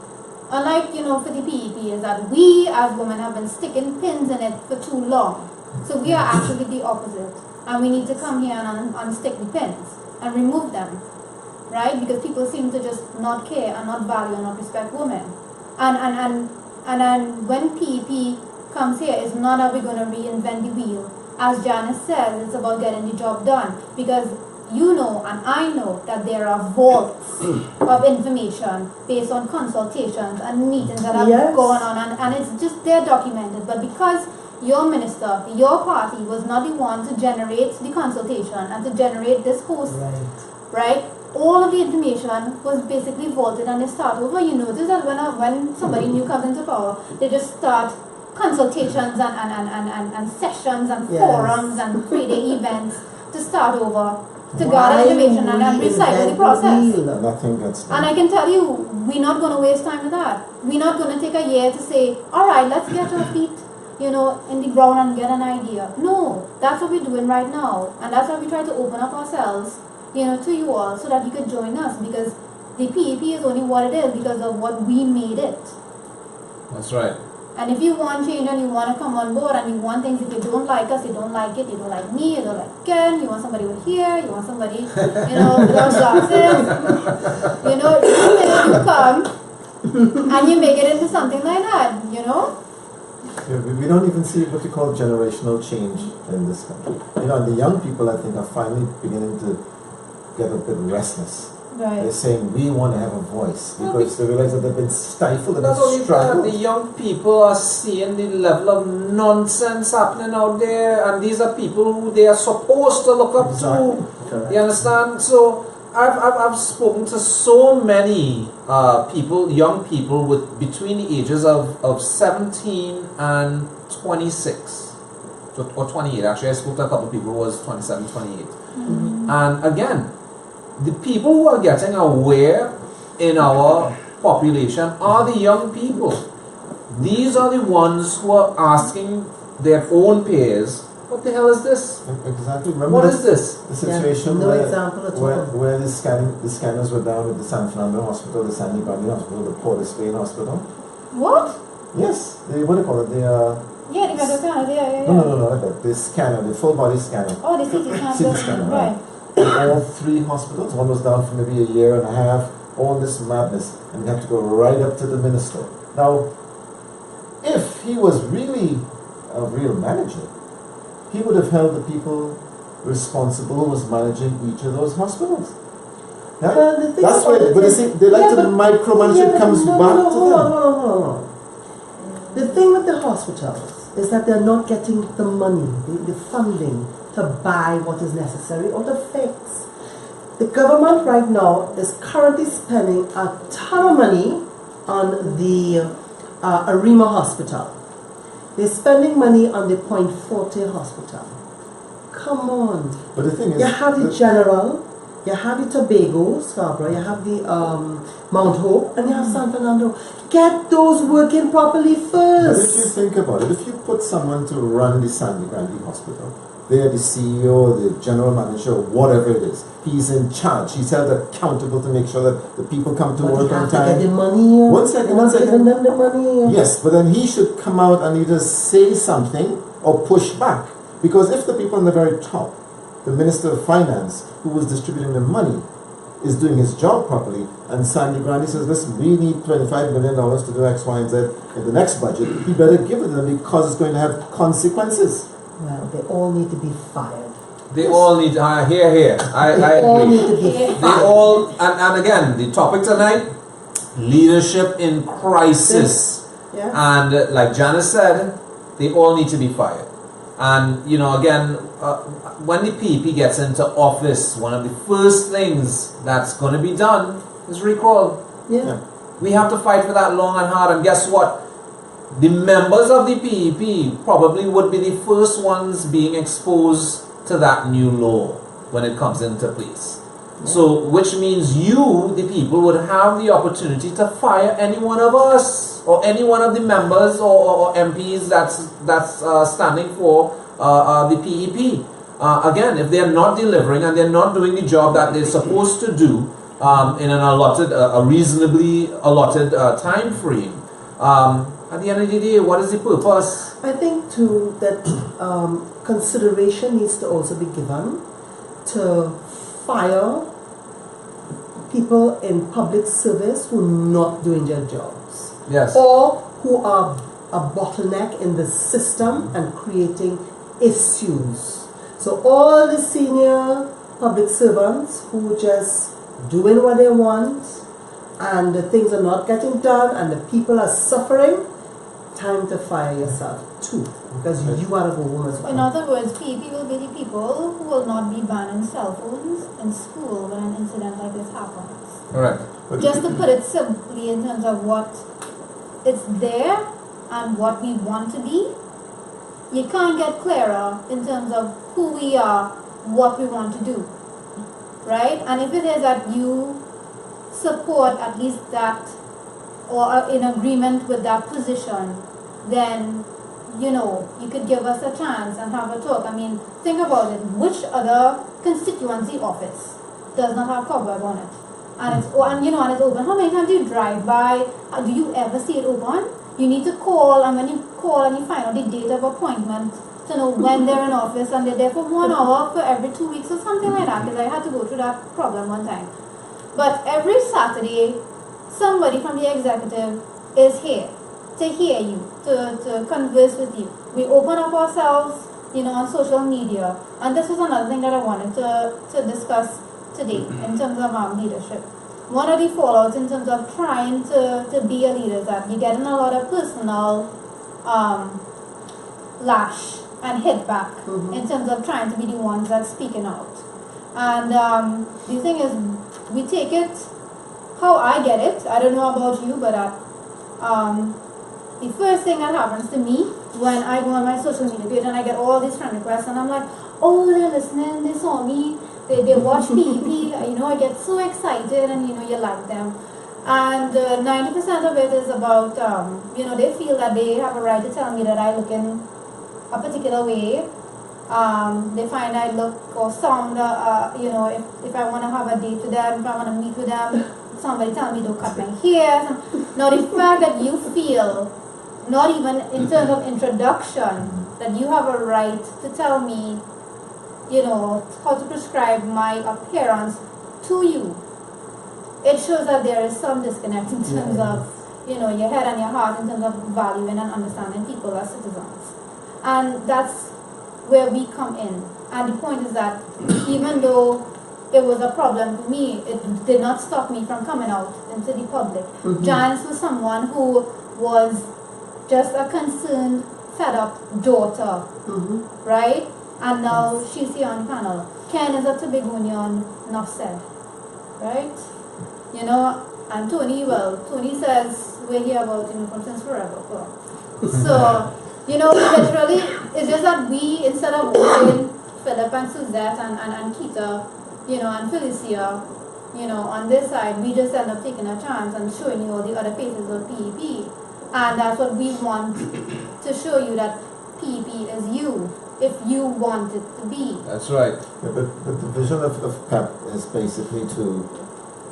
unlike, you know, for the PEP, is that we as women have been sticking pins in it for too long. So we are actually the opposite, and we need to come here and unstick the pins and remove them, right? Because people seem to just not care and not value and not respect women. And when PEP comes here, it's not that we're going to reinvent the wheel. As Janice says, it's about getting the job done, because you know and I know that there are vaults of information based on consultations and meetings that have gone on, and it's just there documented. But because your minister, your party was not the one to generate the consultation and to generate this post, right? All of the information was basically vaulted, and they start over. You notice that when somebody new comes into power, they just start consultations and sessions and forums and creating events to start over, to gather information and recycle the process. Nothing gets done. And I can tell you, we're not going to waste time with that. We're not going to take a year to say, all right, let's get our feet, you know, in the ground and get an idea. No, that's what we're doing right now, and that's why we try to open up ourselves, you know, to you all, so that you could join us, because the PEP is only what it is because of what we made it. That's right. And if you want change and you want to come on board and you want things, if you don't like us, you don't like it, you don't like me, you don't like Ken, you want somebody with hair, you want somebody, you know, without glasses, you know, you come and you make it into something like that, you know? Yeah, we don't even see what you call generational change in this country. You know, and the young people, I think, are finally beginning to get a bit restless. Right. They're saying we want to have a voice, because they realize that they've been stifled and Not only that, strangled. the young people are seeing the level of nonsense happening out there, and these are people who they are supposed to look up to. You understand? So I've spoken to so many people, young people with between the ages of 17 and 26 or 28. Actually, I spoke to a couple of people who was 27, 28. And again, the people who are getting aware in our population are the young people. These are the ones who are asking their own peers, what the hell is this? Exactly. Remember What is this? the situation no example at all. where the scanners were down at the San Fernando Hospital, the Sandy Valley Hospital, the Port of Spain Hospital? What? Yes. What do you call it? Yeah, the medical scanner, yeah. No. The scanner, the full body scanner. Oh, the CT scanner. CT scanner, right. All three hospitals, one was down for maybe a year and a half, all this madness, and we have to go right up to the minister. Now, if he was really a real manager, he would have held the people responsible who was managing each of those hospitals. Yeah? That's why they like to micromanage. It comes back to them. Hold on. The thing with the hospitals is that they're not getting the money, the funding to buy what is necessary or to fix. The government right now is currently spending a ton of money on the Arima Hospital. They're spending money on the Point Forte Hospital. Come on. But the thing is, You have the General, you have the Tobago, Scarborough, you have the Mount Hope, and you have San Fernando. Get those working properly but if you first. think about it, if you put someone to run the Sandy Grande Hospital, they are the CEO, the general manager, whatever it is. He's in charge. He's held accountable to make sure that the people come to But work you on have to get time. the money. One second, You're one not second. giving them the money. Yes, but then he should come out and either say something or push back. Because if the people on the very top, the Minister of Finance, who was distributing the money, is doing his job properly, and Sandy Grande says, listen, we need $25 million to do X, Y, and Z in the next budget, he better give it to them because it's going to have consequences. Well, they all need to be fired. They all need, here. I They all agree. need to be They They fired. all, and again, the topic tonight, leadership in crisis. Yeah. And like Janice said, they all need to be fired. And, you know, again, when the PEP gets into office, one of the first things that's going to be done is recall. Yeah. We have to fight for that long and hard. And guess what? The members of the PEP probably would be the first ones being exposed to that new law when it comes into place. So, which means you, the people, would have the opportunity to fire any one of us or any one of the members or MPs that's standing for the PEP. Again, if they're not delivering and they're not doing the job that they're supposed to do in an allotted, a reasonably allotted time frame, at the end of the day, what is the purpose? I think too that consideration needs to also be given to fire people in public service who are not doing their jobs. Yes. Or who are a bottleneck in the system and creating issues. So all the senior public servants who just doing what they want and the things are not getting done and the people are suffering, time to fire yourself too, because you gotta go home as well. In other words, PEP will be the people who will not be banning cell phones in school when an incident like this happens. Correct. Just to put it simply in terms of what it's there and what we want to be, you can't get clearer in terms of who we are, what we want to do, right? And if it is that you support at least that or are in agreement with that position, then, you know, you could give us a chance and have a talk. I mean, think about it. Which other constituency office does not have cobweb on it? And it's open. How many times do you drive by? Do you ever see it open? You need to call, and when you call and you find out the date of appointment to know when they're in office, and they're there for 1 hour for every 2 weeks or something like that, because I had to go through that problem one time. But every Saturday, somebody from the executive is here to hear you, to converse with you. We open up ourselves, you know, on social media. And this is another thing that I wanted to discuss today in terms of leadership. One of the fallouts in terms of trying to be a leader is that you're getting a lot of personal lash and hit back in terms of trying to be the ones that's speaking out. And the thing is, we take it how I get it. I don't know about you, but the first thing that happens to me when I go on my social media page and I get all these friend requests and I'm like, oh, they're listening, they saw me, they watch PEP, you know, I get so excited and, you know, you like them. And 90% of it is about, you know, they feel that they have a right to tell me that I look in a particular way. They find I look or sound, you know, if I want to have a date with them, if I want to meet with them, somebody tell me don't cut my hair. Now the fact that you feel, not even in terms of introduction, that you have a right to tell me, you know, how to prescribe my appearance to you, it shows that there is some disconnect in terms of, you know, your head and your heart in terms of valuing and understanding people as citizens. And that's where we come in. And the point is that even though it was a problem for me, it did not stop me from coming out into the public. Janice was someone who was just a concerned, fed up daughter, right? And now she's here on panel. Ken is a Tobagonian, enough said, right? You know, and Tony says we're here about, you know, since forever. So You know, literally, it's just that we, instead of putting Philip and Suzette and Keita, you know, and Felicia, you know, on this side, we just end up taking a chance and showing you all the other faces of PEP. And that's what we want to show you, that PEP is you, if you want it to be. That's right. Yeah, but the vision of PEP is basically to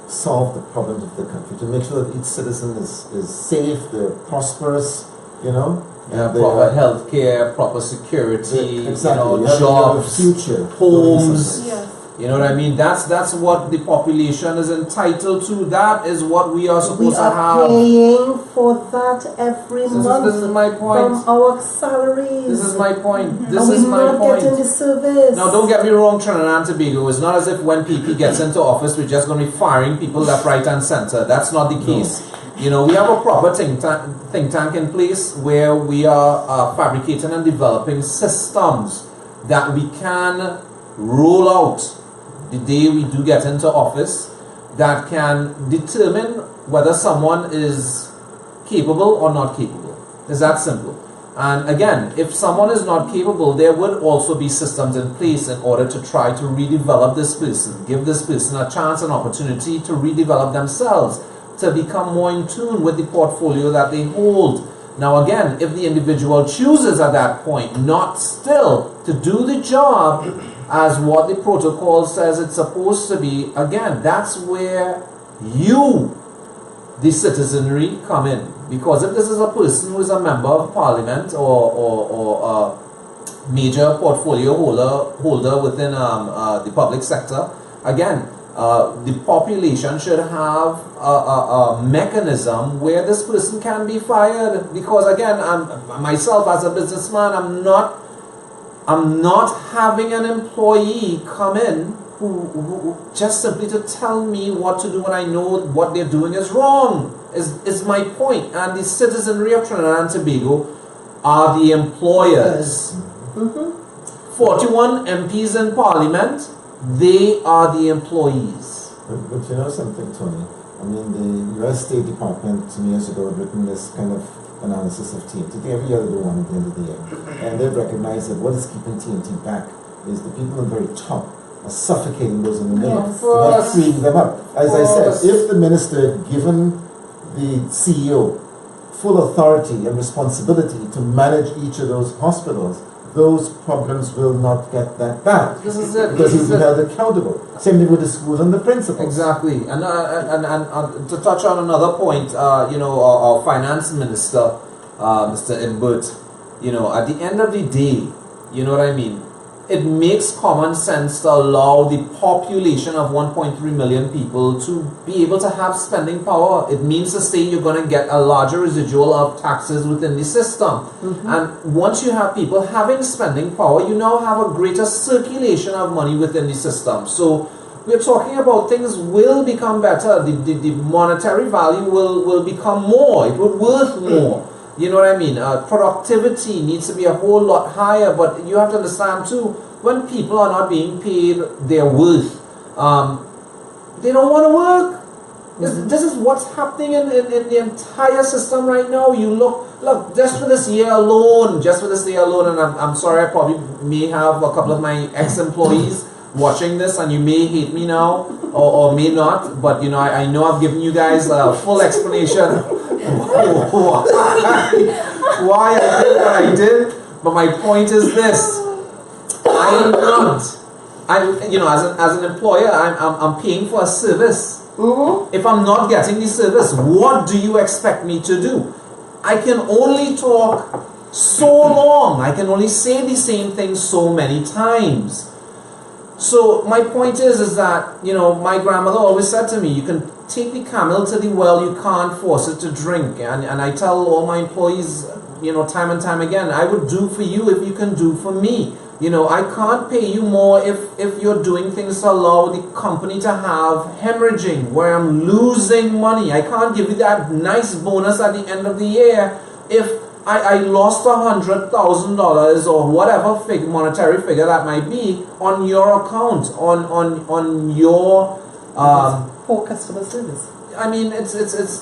solve the problems of the country, to make sure that each citizen is safe, they're prosperous, you know. Yeah, proper health care, proper security, exactly. You know, jobs, future, homes. Yes. You know what I mean? That's what the population is entitled to. That is what we are supposed to have. We are paying for that every month. This is my point. From our salaries. This is my point. This and is we're my not point. getting the service. Now, don't get me wrong, Trinidad and Tobago. It's not as if when PP gets into office, we're just going to be firing people left, right, and center. That's not the case. You know, we have a proper think tank in place where we are fabricating and developing systems that we can roll out the day we do get into office, that can determine whether someone is capable or not capable. It's that simple. And again, if someone is not capable, there would also be systems in place in order to try to redevelop this person, give this person a chance, an opportunity to redevelop themselves, to become more in tune with the portfolio that they hold. Now again, if the individual chooses at that point not still to do the job as what the protocol says it's supposed to be, again, that's where you, the citizenry, come in. Because if this is a person who is a member of parliament or a major portfolio holder within the public sector, again, the population should have a mechanism where this person can be fired. Because again, myself as a businessman, I'm not having an employee come in who just simply to tell me what to do when I know what they're doing is wrong. Is my point. And the citizenry of Trinidad and Tobago are the employers. 41 MPs in Parliament, they are the employees. But you know something, Tony? I mean, the US State Department, some years ago, had written this kind of analysis of TNT. Every year they do one at the end of the year. And they've recognized that what is keeping TNT back is the people in the very top are suffocating those in the middle. Yes. They're not freeing them up. As I said, if the minister had given the CEO full authority and responsibility to manage each of those hospitals, those problems will not get that bad. This is it. Because he's held accountable. Same thing with the schools and the principals. Exactly. And to touch on another point, you know, our finance minister, Mr. Imbert, you know, at the end of the day, you know what I mean, it makes common sense to allow the population of 1.3 million people to be able to have spending power. It means to say you're going to get a larger residual of taxes within the system. And once you have people having spending power, you now have a greater circulation of money within the system. So we're talking about things will become better. The monetary value will become more. It will worth more. You know what I mean? Productivity needs to be a whole lot higher, but you have to understand too, when people are not being paid their worth, they don't want to work. This is what's happening in the entire system right now. You look, just for this year alone, and I'm sorry, I probably may have a couple of my ex-employees watching this, and you may hate me now, or may not, but you know, I know I've given you guys a full explanation why I did what I did, but my point is this: you know, as an employer, I'm paying for a service. If I'm not getting the service, what do you expect me to do? I can only talk so long. I can only say the same thing so many times. So my point is that, you know, my grandmother always said to me, you can take the camel to the well, you can't force it to drink. And I tell all my employees, you know, time and time again, I would do for you if you can do for me. You know, I can't pay you more if you're doing things to allow the company to have hemorrhaging, where I'm losing money. I can't give you that nice bonus at the end of the year if I lost $100,000 or whatever monetary figure that might be on your account, on your poor customer service. I mean, it's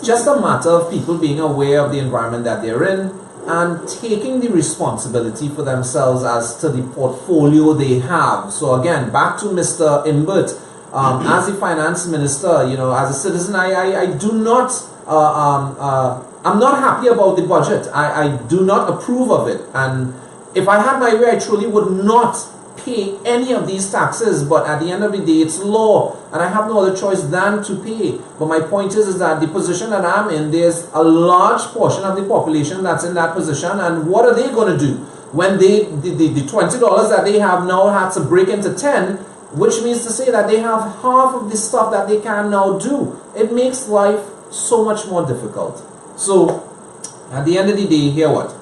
just a matter of people being aware of the environment that they're in. and taking the responsibility for themselves as to the portfolio they have. So again, back to Mr. Imbert, as the finance minister, you know, as a citizen, I do not, I'm not happy about the budget. I do not approve of it. And if I had my way, I truly would not pay any of these taxes, but at the end of the day, it's law, and I have no other choice than to pay. But my point is that the position that I'm in, there's a large portion of the population that's in that position, and what are they going to do when they the $20 that they have now has to break into 10, which means to say that they have half of the stuff that they can now do. It makes life so much more difficult. So at the end of the day, hear what?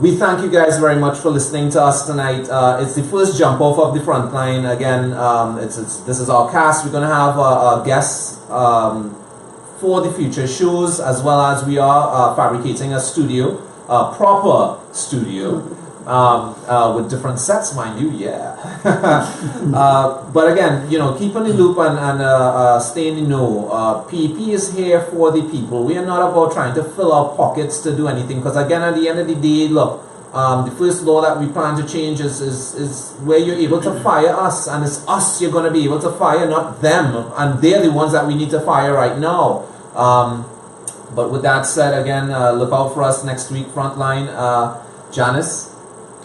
We thank you guys very much for listening to us tonight. It's the first jump off of the front line. Again, this is our cast. We're going to have guests for the future shows, as well as we are fabricating a studio, a proper studio, with different sets, mind you, yeah. But again, you know, keep on the loop and stay in the know. PEP is here for the people. We are not about trying to fill our pockets to do anything, because again, at the end of the day, look, the first law that we plan to change is where you're able to fire us, and it's us you're going to be able to fire, not them, and they're the ones that we need to fire right now. But with that said, again, look out for us next week, Frontline. Janice,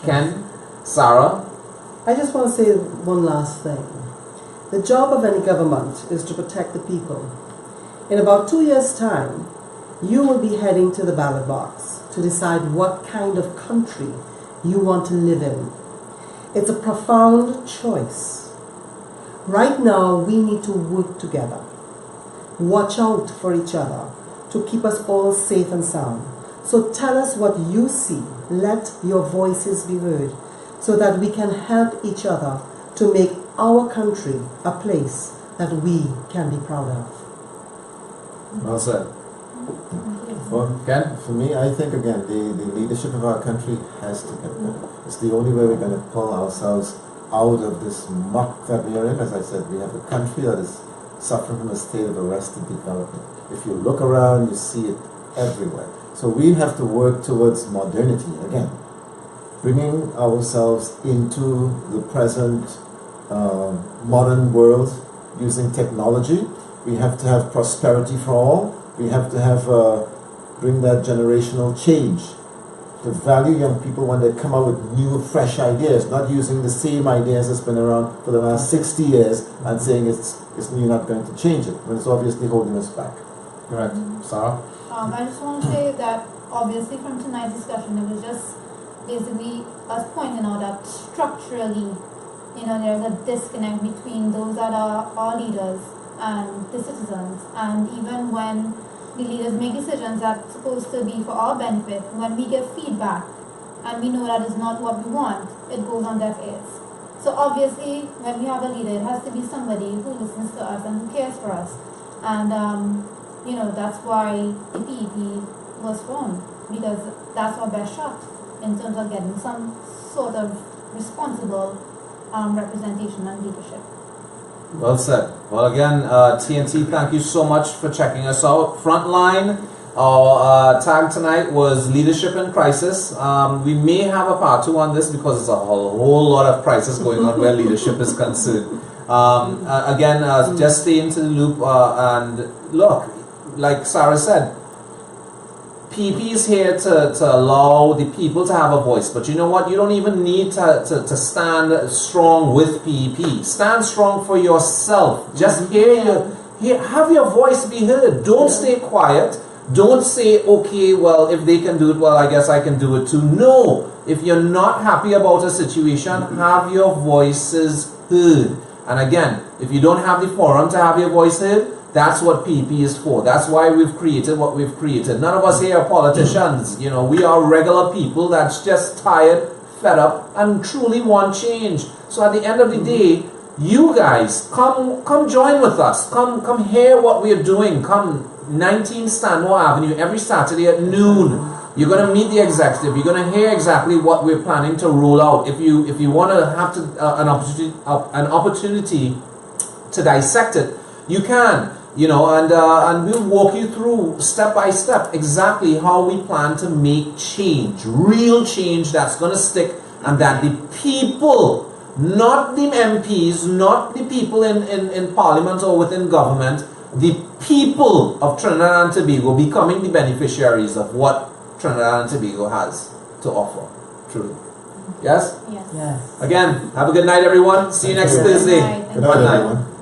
Ken, Sarah. I just want to say one last thing. The job of any government is to protect the people. In about 2 years' time, you will be heading to the ballot box to decide what kind of country you want to live in. It's a profound choice. Right now, we need to work together. Watch out for each other to keep us all safe and sound. So tell us what you see. Let your voices be heard so that we can help each other to make our country a place that we can be proud of. Well said. Well, Ken? for me, I think again, the leadership of our country has to get better. It's the only way we're going to pull ourselves out of this muck that we are in. As I said, we have a country that is suffering from a state of arrested development. If you look around, you see it everywhere. So we have to work towards modernity again, bringing ourselves into the present modern world using technology. We have to have prosperity for all. We have to have bring that generational change, to value young people when they come out with new, fresh ideas, not using the same ideas that's been around for the last 60 years and saying you're not going to change it, when it's obviously holding us back. Correct. Sarah? I just want to say that obviously from tonight's discussion, it was just basically us pointing out that structurally, you know, there's a disconnect between those that are our leaders and the citizens. And even when the leaders make decisions that's supposed to be for our benefit, when we get feedback and we know that is not what we want, it goes on deaf ears. So obviously, when we have a leader, it has to be somebody who listens to us and who cares for us. And you know, that's why the PEP was formed, because that's our best shot in terms of getting some sort of responsible representation and leadership. Well said. Well, again, TNT, thank you so much for checking us out. Frontline, our tag tonight was Leadership in Crisis. We may have a part 2 on this because there's a whole lot of crisis going on where leadership is concerned. Again, just stay into the loop and look, like Sarah said, PEP is here to allow the people to have a voice. But you know what? You don't even need to stand strong with PEP. Stand strong for yourself. Just have your voice be heard. Don't stay quiet. Don't say, okay, well, if they can do it, well, I guess I can do it too. No. If you're not happy about a situation, have your voices heard. And again, if you don't have the forum to have your voice heard, that's what PEP is for. That's why we've created what we've created. None of us here are politicians. You know, we are regular people that's just tired, fed up, and truly want change. So at the end of the day, you guys, come join with us. Come hear what we're doing. Come 19 Stanmore Avenue every Saturday at noon. You're going to meet the executive. You're going to hear exactly what we're planning to roll out. If you want to have an opportunity to dissect it, you can. You know, and we'll walk you through step by step exactly how we plan to make change, real change that's going to stick, and that the people, not the MPs, not the people in Parliament or within government, the people of Trinidad and Tobago becoming the beneficiaries of what Trinidad and Tobago has to offer. Truly. Yes? Yes. Yes. Again, have a good night, everyone. See you next Thursday. Good night. Good night, everyone.